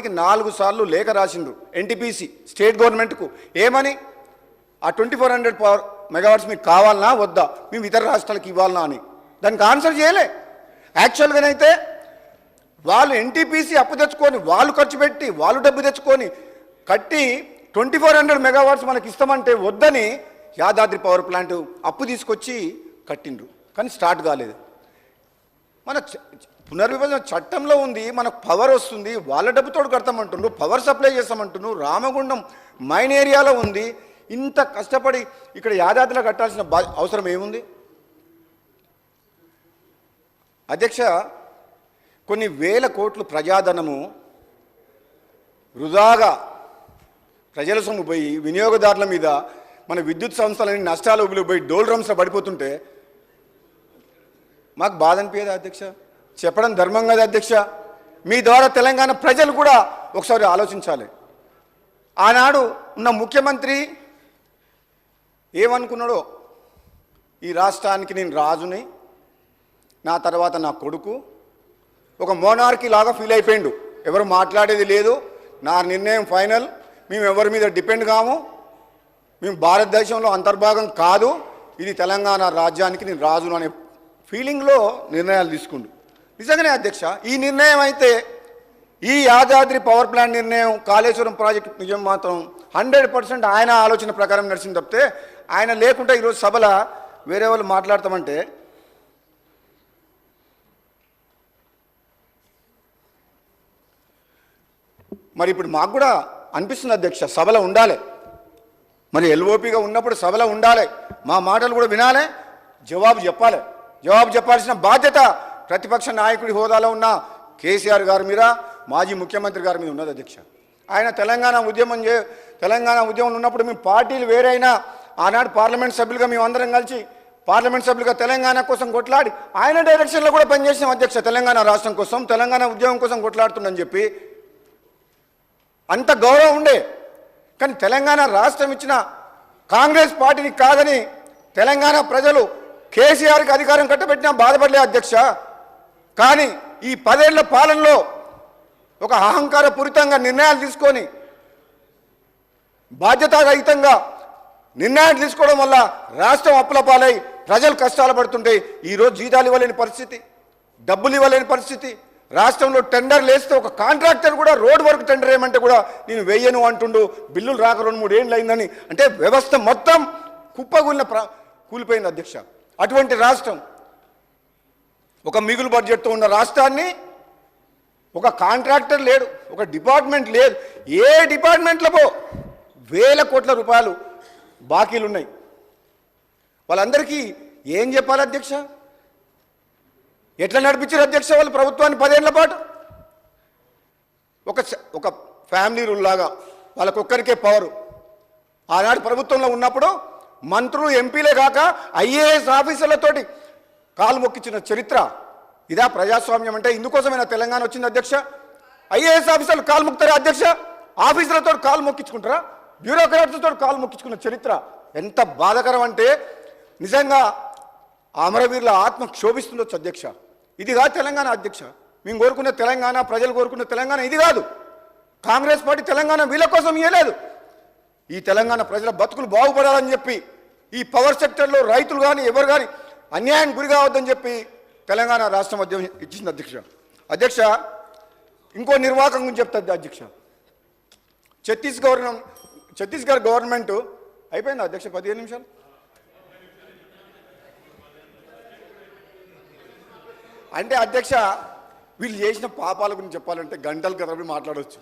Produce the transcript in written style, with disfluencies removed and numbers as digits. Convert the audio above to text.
ముఖ్యమంత్రికి 4 సార్లు లేఖ రాసిండ్రు ఎన్టీపీసీ స్టేట్ గవర్నమెంట్కు. ఏమని? ఆ 2400 పవర్ మెగావాట్స్ మీకు కావాలనా వద్దా, మేము ఇతర రాష్ట్రాలకు ఇవ్వాలనా అని. దానికి ఆన్సర్ చేయలే. యాక్చువల్గానైతే వాళ్ళు ఎన్టీపీసీ అప్పు తెచ్చుకొని, వాళ్ళు ఖర్చు పెట్టి, వాళ్ళు డబ్బు తెచ్చుకొని కట్టి 2400 మెగావాట్స్ మనకి ఇస్తామంటే వద్దని యాదాద్రి పవర్ ప్లాంట్ అప్పు తీసుకొచ్చి కట్టిండ్రు. కానీ స్టార్ట్ కాలేదు. మన పునర్విభజన చట్టంలో ఉంది, మనకు పవర్ వస్తుంది, వాళ్ళ డబ్బుతో కడతామంటుండ్రు, పవర్ సప్లై చేస్తామంటుండ్రు. రామగుండం మైన్ ఏరియాలో ఉంది. ఇంత కష్టపడి ఇక్కడ యాదాద్రిలో కట్టాల్సిన అవసరం ఏముంది? అధ్యక్ష, కొన్ని వేల కోట్లు ప్రజాధనము వృధాగా ప్రజల సొమ్ము పోయి వినియోగదారుల మీద, మన విద్యుత్ సంస్థలని నష్టాలు పోయి డోల్ డ్రమ్స్లో పడిపోతుంటే మాకు బాధ అనిపించదు అధ్యక్ష? చెప్పడం ధర్మం కదా అధ్యక్ష? మీ ద్వారా తెలంగాణ ప్రజలు కూడా ఒకసారి ఆలోచించాలి. ఆనాడు ఉన్న ముఖ్యమంత్రి ఏమనుకున్నాడో, ఈ రాష్ట్రానికి నేను రాజుని, నా తర్వాత నా కొడుకు, ఒక మోనార్కీ లాగా ఫీల్ అయిపోయిండు. ఎవరు మాట్లాడేది లేదు, నా నిర్ణయం ఫైనల్, మేము ఎవరి మీద డిపెండ్ కాము, మేము భారతదేశంలో అంతర్భాగం కాదు, ఇది తెలంగాణ రాజ్యానికి నేను రాజును అనే ఫీలింగ్లో నిర్ణయాలు తీసుకుండు. నిజంగానే అధ్యక్ష, ఈ నిర్ణయం అయితే, ఈ యాదాద్రి పవర్ ప్లాంట్ నిర్ణయం, కాళేశ్వరం ప్రాజెక్టు నిజం మాత్రం 100% ఆయన ఆలోచన ప్రకారం నడిచింది తప్పితే, ఆయన లేకుంటే ఈరోజు సభలో వేరే వాళ్ళు మాట్లాడతామంటే మరి ఇప్పుడు మాకు కూడా అనిపిస్తుంది అధ్యక్ష, సభలో ఉండాలి. మరి ఎల్ఓపిగా ఉన్నప్పుడు సభలో ఉండాలి, మా మాటలు కూడా వినాలి, జవాబు చెప్పాలి. జవాబు చెప్పాల్సిన బాధ్యత ప్రతిపక్ష నాయకుడి హోదాలో ఉన్న కేసీఆర్ గారి మీద, మాజీ ముఖ్యమంత్రి గారి మీద ఉన్నది అధ్యక్ష. ఆయన తెలంగాణ ఉద్యమం ఉన్నప్పుడు మేము పార్టీలు వేరైనా, ఆనాడు పార్లమెంట్ సభ్యులుగా మేము అందరం కలిసి పార్లమెంట్ సభ్యులుగా తెలంగాణ కోసం కొట్లాడి ఆయన డైరెక్షన్లో కూడా పనిచేసినాం అధ్యక్ష. తెలంగాణ రాష్ట్రం కోసం, తెలంగాణ ఉద్యమం కోసం కొట్లాడుతుందని చెప్పి అంత గౌరవం ఉండే. కానీ తెలంగాణ రాష్ట్రం ఇచ్చిన కాంగ్రెస్ పార్టీని కాదని తెలంగాణ ప్రజలు కేసీఆర్కి అధికారం కట్టబెట్టినా బాధపడలే అధ్యక్ష. కానీ ఈ 10 ఏళ్ల పాలనలో ఒక అహంకారపూరితంగా నిర్ణయాలు తీసుకొని, బాధ్యతారహితంగా నిర్ణయాలు తీసుకోవడం వల్ల రాష్ట్రం అప్పుల పాలై ప్రజలు కష్టాలు పడుతుంటే, ఈరోజు జీతాలు ఇవ్వలేని పరిస్థితి, డబ్బులు ఇవ్వలేని పరిస్థితి, రాష్ట్రంలో టెండర్లు వేస్తే ఒక కాంట్రాక్టర్ కూడా రోడ్ వర్క్ టెండర్ ఏమంటే కూడా నేను వేయను అంటుండు, బిల్లులు రాక 2-3 ఏళ్ళు అయిందని. అంటే వ్యవస్థ మొత్తం కూలిపోయింది అధ్యక్ష. అటువంటి రాష్ట్రం, ఒక మిగులు బడ్జెట్తో ఉన్న రాష్ట్రాన్ని ఒక కాంట్రాక్టర్ లేడు, ఒక డిపార్ట్మెంట్ లేదు, ఏ డిపార్ట్మెంట్లో పో వేల కోట్ల రూపాయలు బాకీలు ఉన్నాయి. వాళ్ళందరికీ ఏం చెప్పాలి అధ్యక్ష? ఎట్లా నడిపించారు అధ్యక్ష వాళ్ళు ప్రభుత్వాన్ని 10 ఏళ్ల పాటు? ఒక ఫ్యామిలీ రూల్ లాగా వాళ్ళకొక్కరికే పవరు. ఆనాడు ప్రభుత్వంలో ఉన్నప్పుడు మంత్రులు, ఎంపీలే కాక ఐఏఎస్ ఆఫీసర్లతోటి కాలు మొక్కించిన చరిత్ర ఇదా ప్రజాస్వామ్యం అంటే? ఇందుకోసమైనా తెలంగాణ వచ్చింది అధ్యక్ష? ఐఏఎస్ ఆఫీసర్లు కాలు మొక్కుతారా అధ్యక్ష? ఆఫీసర్లతో కాలు మొక్కించుకుంటారా? బ్యూరోక్రాట్స్తో కాలు మొక్కించుకున్న చరిత్ర ఎంత బాధాకరం అంటే, నిజంగా అమరవీరుల ఆత్మ క్షోభిస్తుండొచ్చు అధ్యక్ష. ఇది కాదు తెలంగాణ అధ్యక్ష. మేము కోరుకున్న తెలంగాణ, ప్రజలు కోరుకున్న తెలంగాణ ఇది కాదు. కాంగ్రెస్ పార్టీ తెలంగాణ వీళ్ళ కోసం ఇవ్వలేదు. ఈ తెలంగాణ ప్రజల బతుకులు బాగుపడాలని చెప్పి, ఈ పవర్ సెక్టర్లో రైతులు కానీ ఎవరు కానీ అన్యాయం గురి కావద్దని చెప్పి తెలంగాణ రాష్ట్రం ఇచ్చింది అధ్యక్ష. అధ్యక్ష, ఇంకో నిర్వాహకం గురించి చెప్తుంది అధ్యక్ష. ఛత్తీస్గఢ్ గవర్నమెంట్ అయిపోయింది అధ్యక్ష 15 నిమిషాలు. అంటే అధ్యక్ష, వీళ్ళు చేసిన పాపాల గురించి చెప్పాలంటే గంటల తరబడి మాట్లాడవచ్చు.